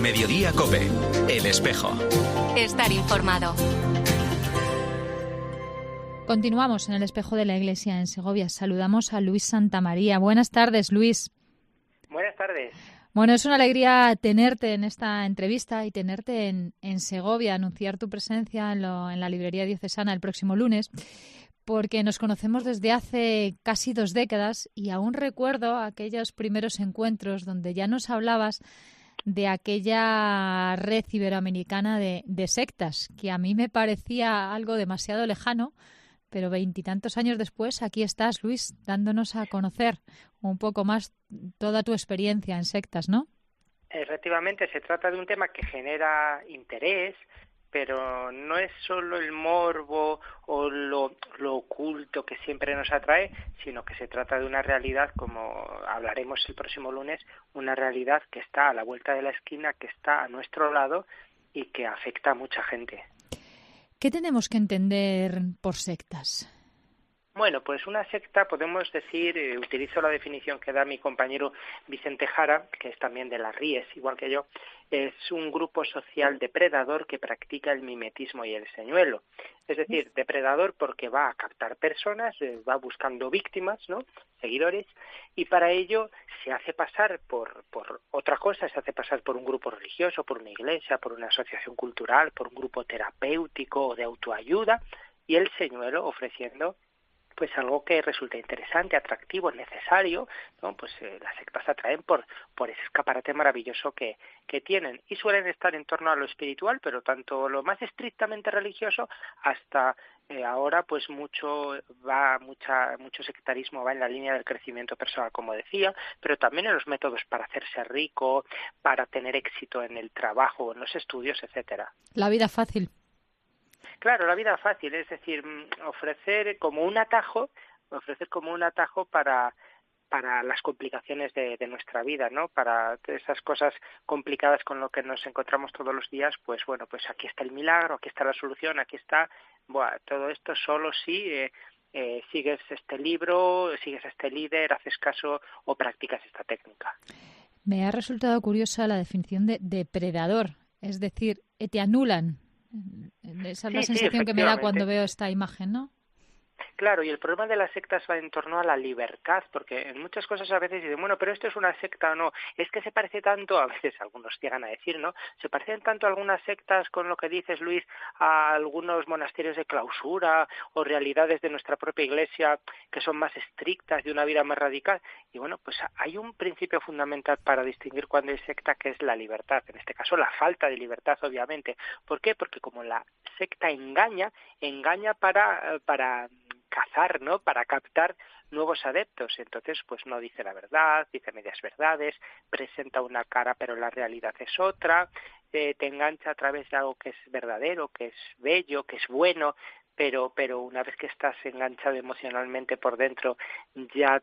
Mediodía COPE. El espejo. Estar informado. Continuamos en el espejo de la Iglesia en Segovia. Saludamos a Luis Santamaría. Buenas tardes, Luis. Buenas tardes. Bueno, es una alegría tenerte en esta entrevista y tenerte en Segovia, anunciar tu presencia en la librería diocesana el próximo lunes, porque nos conocemos desde hace casi 2 décadas y aún recuerdo aquellos primeros encuentros donde ya nos hablabas de aquella red iberoamericana de sectas, que a mí me parecía algo demasiado lejano, pero 20 y tantos años después aquí estás, Luis, dándonos a conocer un poco más toda tu experiencia en sectas, ¿no? Efectivamente, se trata de un tema que genera interés, pero no es solo el morbo o lo oculto que siempre nos atrae, sino que se trata de una realidad, como hablaremos el próximo lunes, una realidad que está a la vuelta de la esquina, que está a nuestro lado y que afecta a mucha gente. ¿Qué tenemos que entender por sectas? Bueno, pues una secta, podemos decir, utilizo la definición que da mi compañero Vicente Jara, que es también de las Ries, igual que yo, es un grupo social depredador que practica el mimetismo y el señuelo. Es decir, depredador porque va a captar personas, va buscando víctimas, ¿no?, seguidores, y para ello se hace pasar por otra cosa, se hace pasar por un grupo religioso, por una iglesia, por una asociación cultural, por un grupo terapéutico o de autoayuda, y el señuelo ofreciendo pues algo que resulta interesante, atractivo, necesario, ¿no? Pues las sectas atraen por ese escaparate maravilloso que tienen, y suelen estar en torno a lo espiritual, pero tanto lo más estrictamente religioso hasta ahora pues mucho sectarismo va en la línea del crecimiento personal, como decía, pero también en los métodos para hacerse rico, para tener éxito en el trabajo, en los estudios, etcétera. La vida fácil. Claro, la vida fácil, es decir, ofrecer como un atajo para las complicaciones de nuestra vida, ¿no? Para esas cosas complicadas con lo que nos encontramos todos los días, pues bueno, pues aquí está el milagro, aquí está la solución, aquí está, todo esto solo si sigues este libro, sigues a este líder, haces caso o practicas esta técnica. Me ha resultado curiosa la definición de depredador, es decir, te anulan. Esa es la sensación que me da cuando veo esta imagen, ¿no? Claro, y el problema de las sectas va en torno a la libertad, porque en muchas cosas a veces dicen, bueno, pero esto es una secta o no, es que se parece tanto, a veces algunos llegan a decir, ¿no? Se parecen tanto algunas sectas con lo que dices, Luis, a algunos monasterios de clausura o realidades de nuestra propia iglesia que son más estrictas, de una vida más radical. Y bueno, pues hay un principio fundamental para distinguir cuando hay secta, que es la libertad, en este caso la falta de libertad, obviamente. ¿Por qué? Porque como la secta engaña para cazar, ¿no?, para captar nuevos adeptos. Entonces, pues no dice la verdad, dice medias verdades, presenta una cara pero la realidad es otra, te engancha a través de algo que es verdadero, que es bello, que es bueno, pero una vez que estás enganchado emocionalmente por dentro ya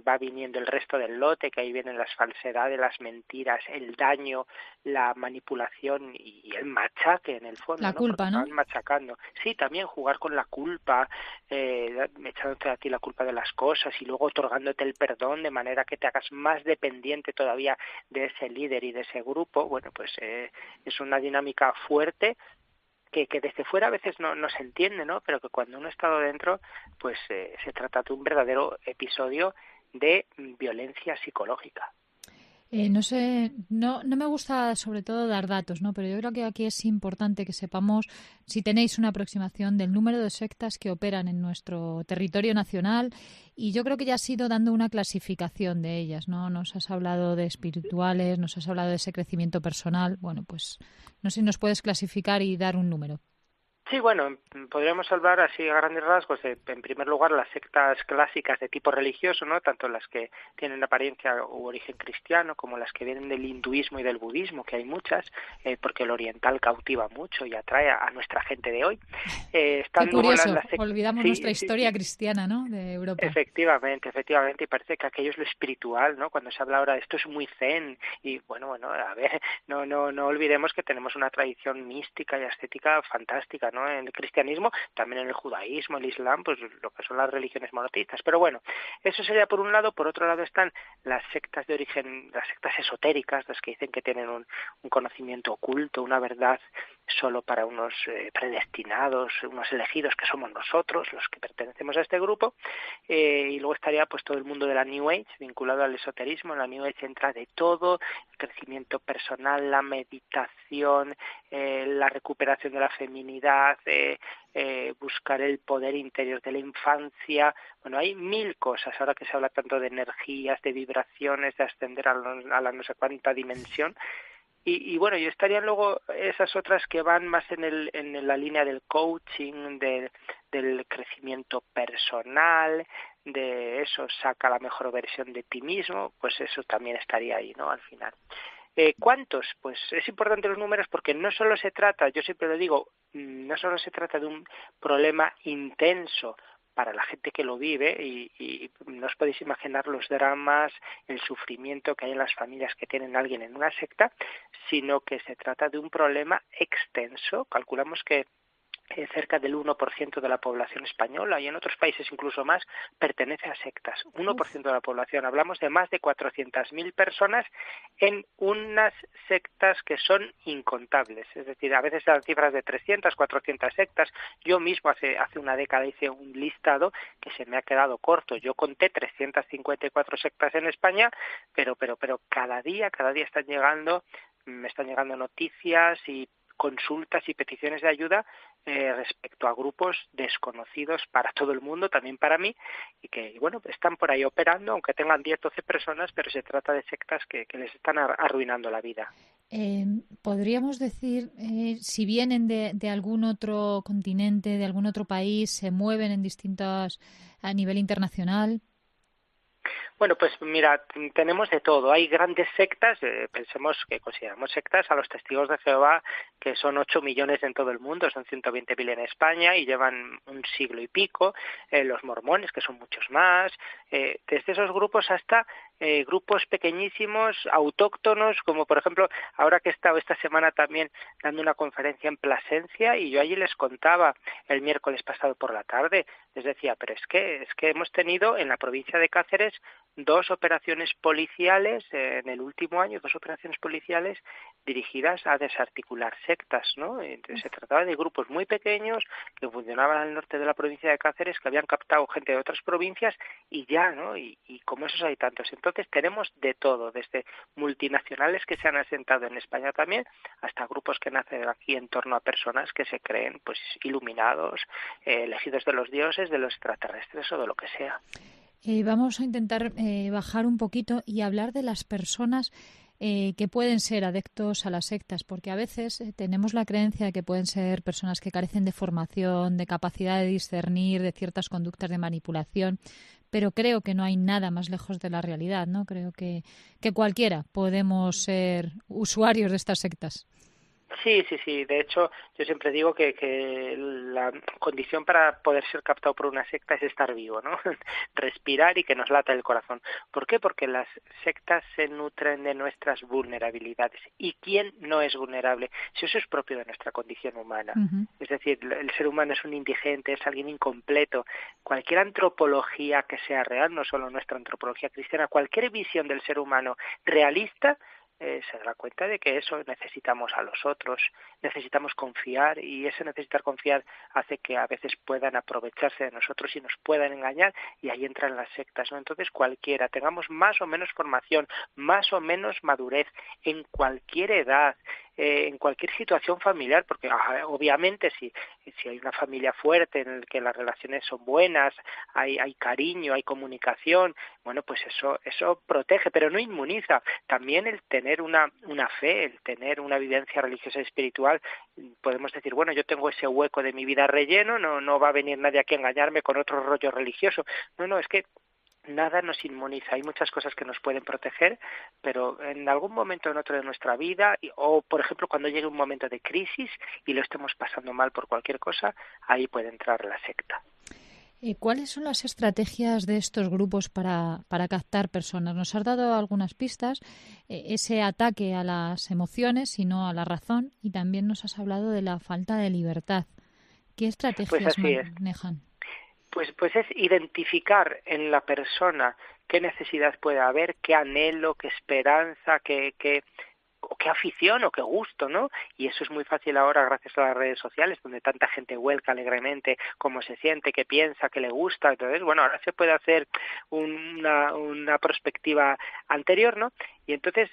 va viniendo el resto del lote, que ahí vienen las falsedades, las mentiras, el daño, la manipulación y el machaque en el fondo, la culpa, ¿no? Van machacando. Sí, también jugar con la culpa, echándote a ti la culpa de las cosas y luego otorgándote el perdón de manera que te hagas más dependiente todavía de ese líder y de ese grupo. Bueno, pues es una dinámica fuerte que desde fuera a veces no se entiende, ¿no? Pero que cuando uno ha estado dentro, pues se trata de un verdadero episodio de violencia psicológica. No sé, no me gusta sobre todo dar datos, ¿no? Pero yo creo que aquí es importante que sepamos, si tenéis una aproximación del número de sectas que operan en nuestro territorio nacional, y yo creo que ya has ido dando una clasificación de ellas, ¿no? Nos has hablado de espirituales, nos has hablado de ese crecimiento personal. Bueno, pues no sé si nos puedes clasificar y dar un número. Sí, bueno, podríamos hablar así a grandes rasgos de, en primer lugar, las sectas clásicas de tipo religioso, ¿no? Tanto las que tienen apariencia u origen cristiano como las que vienen del hinduismo y del budismo, que hay muchas, porque el oriental cautiva mucho y atrae a nuestra gente de hoy. Qué curioso, olvidamos nuestra historia cristiana, ¿no?, de Europa. Efectivamente, y parece que aquello es lo espiritual, ¿no? Cuando se habla ahora de esto es muy zen, y bueno, a ver, no olvidemos que tenemos una tradición mística y ascética fantástica, ¿no? En el cristianismo, también en el judaísmo, el islam, pues lo que son las religiones monoteístas. Pero bueno, eso sería por un lado. Por otro lado están las sectas de origen, las sectas esotéricas, las que dicen que tienen un conocimiento oculto, una verdad solo para unos predestinados, unos elegidos que somos nosotros, los que pertenecemos a este grupo. Y luego estaría pues todo el mundo de la New Age, vinculado al esoterismo. En la New Age entra de todo: el crecimiento personal, la meditación, la recuperación de la feminidad, buscar el poder interior de la infancia. Bueno, hay 1000 cosas, ahora que se habla tanto de energías, de vibraciones, de ascender a la no sé cuánta dimensión. Y bueno, y estarían luego esas otras que van más en la línea del coaching, del crecimiento personal, de eso, saca la mejor versión de ti mismo, pues eso también estaría ahí, ¿no? Al final. ¿Cuántos? Pues es importante los números, porque no solo se trata, yo siempre lo digo, no solo se trata de un problema intenso para la gente que lo vive, y no os podéis imaginar los dramas, el sufrimiento que hay en las familias que tienen a alguien en una secta, sino que se trata de un problema extenso. Calculamos que cerca del 1% de la población española, y en otros países incluso más, pertenece a sectas. 1% de la población. Hablamos de más de 400.000 personas en unas sectas que son incontables. Es decir, a veces dan cifras de 300, 400 sectas. Yo mismo hace una década hice un listado que se me ha quedado corto. Yo conté 354 sectas en España, pero cada día me están llegando noticias y consultas y peticiones de ayuda respecto a grupos desconocidos para todo el mundo, también para mí, y que, bueno, están por ahí operando, aunque tengan 10, 12 personas, pero se trata de sectas que les están arruinando la vida. Podríamos decir, si vienen de algún otro continente, de algún otro país, se mueven en distintos a nivel internacional. Bueno, pues mira, tenemos de todo. Hay grandes sectas, pensemos que consideramos sectas a los testigos de Jehová, que son 8 millones en todo el mundo, son 120.000 en España y llevan un siglo y pico. Los mormones, que son muchos más. Desde esos grupos hasta grupos pequeñísimos, autóctonos, como por ejemplo, ahora que he estado esta semana también dando una conferencia en Plasencia, y yo allí les contaba el miércoles pasado por la tarde, les decía, pero es que hemos tenido en la provincia de Cáceres 2 operaciones policiales en el último año, 2 operaciones policiales dirigidas a desarticular sectas, ¿no? Entonces, se trataba de grupos muy pequeños que funcionaban al norte de la provincia de Cáceres, que habían captado gente de otras provincias y ya, ¿no? Y como esos hay tantos. Entonces tenemos de todo, desde multinacionales que se han asentado en España también, hasta grupos que nacen aquí en torno a personas que se creen pues iluminados, elegidos de los dioses, de los extraterrestres o de lo que sea. Vamos a intentar bajar un poquito y hablar de las personas que pueden ser adeptos a las sectas, porque a veces tenemos la creencia de que pueden ser personas que carecen de formación, de capacidad de discernir, de ciertas conductas de manipulación, pero creo que no hay nada más lejos de la realidad, ¿no? Creo que cualquiera podemos ser usuarios de estas sectas. Sí. De hecho, yo siempre digo que la condición para poder ser captado por una secta es estar vivo, ¿no? Respirar y que nos lata el corazón. ¿Por qué? Porque las sectas se nutren de nuestras vulnerabilidades. ¿Y quién no es vulnerable? Si eso es propio de nuestra condición humana. Uh-huh. Es decir, el ser humano es un indigente, es alguien incompleto. Cualquier antropología que sea real, no solo nuestra antropología cristiana, cualquier visión del ser humano realista, se da cuenta de que eso necesitamos a los otros, necesitamos confiar, y ese necesitar confiar hace que a veces puedan aprovecharse de nosotros y nos puedan engañar, y ahí entran las sectas, ¿no? Entonces cualquiera, tengamos más o menos formación, más o menos madurez, en cualquier edad, en cualquier situación familiar, porque obviamente si hay una familia fuerte en la que las relaciones son buenas, hay cariño, hay comunicación, bueno, pues eso protege, pero no inmuniza. También el tener una fe, el tener una vivencia religiosa y espiritual, podemos decir, bueno, yo tengo ese hueco de mi vida relleno, no va a venir nadie aquí a engañarme con otro rollo religioso. No, es que nada nos inmuniza. Hay muchas cosas que nos pueden proteger, pero en algún momento en otro de nuestra vida, o por ejemplo cuando llegue un momento de crisis y lo estemos pasando mal por cualquier cosa, ahí puede entrar la secta. ¿Cuáles son las estrategias de estos grupos para captar personas? Nos has dado algunas pistas, ese ataque a las emociones y no a la razón, y también nos has hablado de la falta de libertad. ¿Qué Pues estrategias así es. manejan? Pues es identificar en la persona qué necesidad puede haber, qué anhelo, qué esperanza, o qué afición o qué gusto, ¿no? Y eso es muy fácil ahora gracias a las redes sociales, donde tanta gente vuelca alegremente cómo se siente, qué piensa, qué le gusta. Entonces, bueno, ahora se puede hacer una perspectiva anterior, ¿no? Y entonces,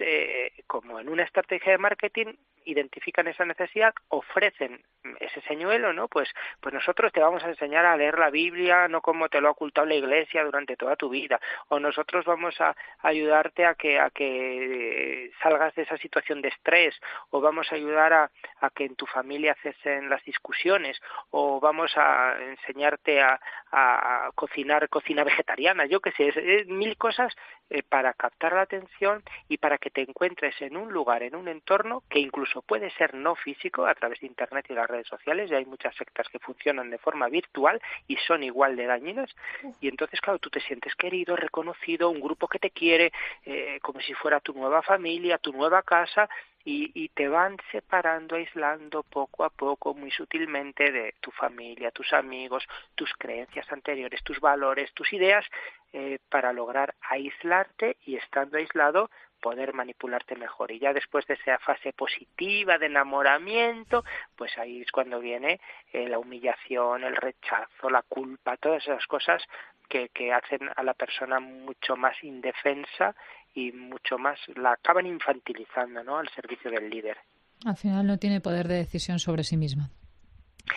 como en una estrategia de marketing, identifican esa necesidad, ofrecen ese señuelo, ¿no? Pues nosotros te vamos a enseñar a leer la Biblia, no como te lo ha ocultado la Iglesia durante toda tu vida, o nosotros vamos a ayudarte a que salgas de esa situación de estrés, o vamos a ayudar a que en tu familia cesen las discusiones, o vamos a enseñarte a cocinar cocina vegetariana, yo qué sé, es mil cosas para captar la atención y para que te encuentres en un lugar, en un entorno que incluso puede ser no físico a través de Internet y las redes sociales. Ya hay muchas sectas que funcionan de forma virtual y son igual de dañinas. Y entonces, claro, tú te sientes querido, reconocido, un grupo que te quiere, como si fuera tu nueva familia, tu nueva casa, y te van separando, aislando poco a poco, muy sutilmente de tu familia, tus amigos, tus creencias anteriores, tus valores, tus ideas, para lograr aislarte y estando aislado poder manipularte mejor. Y ya después de esa fase positiva de enamoramiento, pues ahí es cuando viene la humillación, el rechazo, la culpa, todas esas cosas que hacen a la persona mucho más indefensa y mucho más, la acaban infantilizando, ¿no?, al servicio del líder. Al final no tiene poder de decisión sobre sí misma.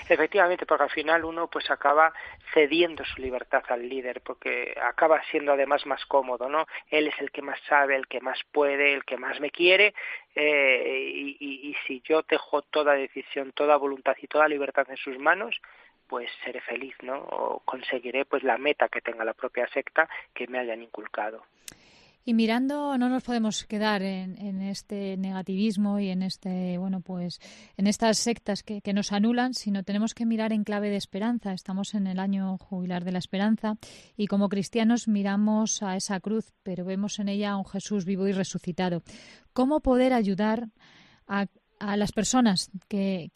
Efectivamente, porque al final uno pues acaba cediendo su libertad al líder, porque acaba siendo además más cómodo, ¿no? Él es el que más sabe, el que más puede, el que más me quiere, y si yo dejo toda decisión, toda voluntad y toda libertad en sus manos, pues seré feliz, ¿no? O conseguiré pues la meta que tenga la propia secta que me hayan inculcado. Y mirando, no nos podemos quedar en este negativismo y en en estas sectas que nos anulan, sino tenemos que mirar en clave de esperanza. Estamos en el año jubilar de la esperanza y como cristianos miramos a esa cruz, pero vemos en ella a un Jesús vivo y resucitado. ¿Cómo poder ayudar a las personas que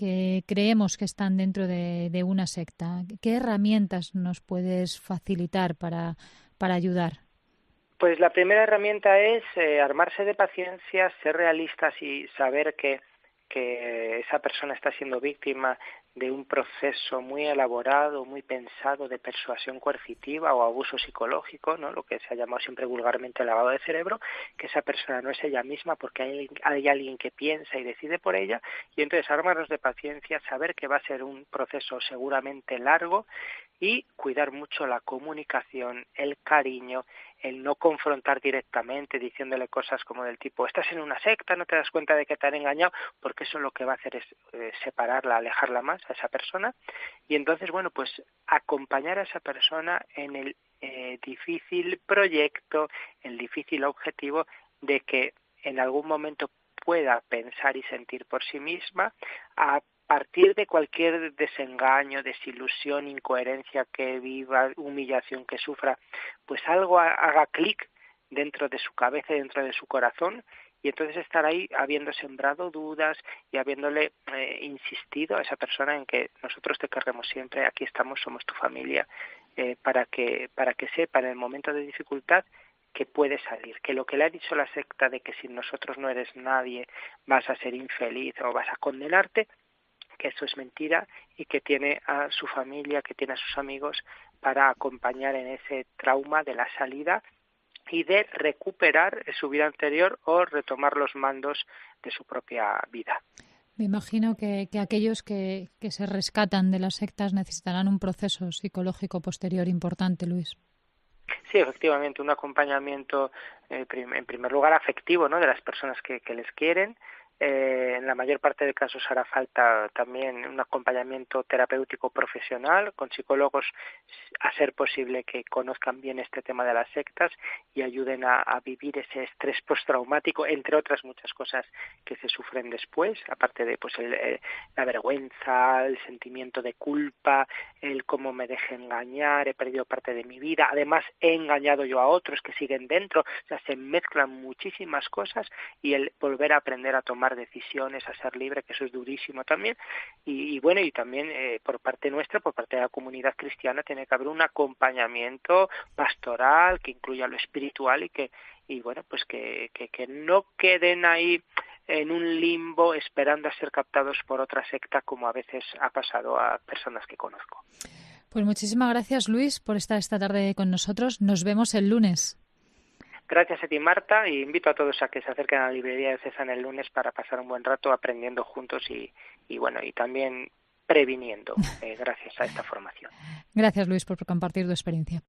creemos que están dentro de una secta? ¿Qué herramientas nos puedes facilitar para ayudar? Pues la primera herramienta es armarse de paciencia, ser realistas y saber que esa persona está siendo víctima de un proceso muy elaborado, muy pensado de persuasión coercitiva o abuso psicológico, ¿no?, lo que se ha llamado siempre vulgarmente lavado de cerebro, que esa persona no es ella misma porque hay alguien que piensa y decide por ella, y entonces armarnos de paciencia, saber que va a ser un proceso seguramente largo y cuidar mucho la comunicación, el cariño, el no confrontar directamente diciéndole cosas como del tipo estás en una secta, no te das cuenta de que te han engañado, porque eso lo que va a hacer es separarla, alejarla más a esa persona, y entonces, bueno, pues acompañar a esa persona en el difícil proyecto, el difícil objetivo de que en algún momento pueda pensar y sentir por sí misma, a partir de cualquier desengaño, desilusión, incoherencia que viva, humillación que sufra, pues algo haga clic dentro de su cabeza y dentro de su corazón, y entonces estar ahí habiendo sembrado dudas y habiéndole insistido a esa persona en que nosotros te querremos siempre, aquí estamos, somos tu familia, para que sepa en el momento de dificultad que puede salir, que lo que le ha dicho la secta de que sin nosotros no eres nadie, vas a ser infeliz o vas a condenarte, que eso es mentira, y que tiene a su familia, que tiene a sus amigos para acompañar en ese trauma de la salida y de recuperar su vida anterior o retomar los mandos de su propia vida. Me imagino que aquellos que se rescatan de las sectas necesitarán un proceso psicológico posterior importante, Luis. Sí, efectivamente, un acompañamiento, en primer lugar, afectivo, ¿no?, de las personas que les quieren. En la mayor parte de casos hará falta también un acompañamiento terapéutico profesional con psicólogos, a ser posible que conozcan bien este tema de las sectas y ayuden a vivir ese estrés postraumático, entre otras muchas cosas que se sufren después, aparte de pues la vergüenza, el sentimiento de culpa, el cómo me dejé engañar, he perdido parte de mi vida, además he engañado yo a otros que siguen dentro, o sea, se mezclan muchísimas cosas, y el volver a aprender a tomar tomar decisiones, a ser libre, que eso es durísimo también. Y bueno, y también por parte nuestra, por parte de la comunidad cristiana, tiene que haber un acompañamiento pastoral que incluya lo espiritual y bueno, pues que no queden ahí en un limbo esperando a ser captados por otra secta, como a veces ha pasado a personas que conozco. Pues muchísimas gracias, Luis, por estar esta tarde con nosotros. Nos vemos el lunes. Gracias a ti, Marta, y invito a todos a que se acerquen a la librería diocesana el lunes para pasar un buen rato aprendiendo juntos y bueno, y también previniendo gracias a esta formación. Gracias, Luis, por compartir tu experiencia.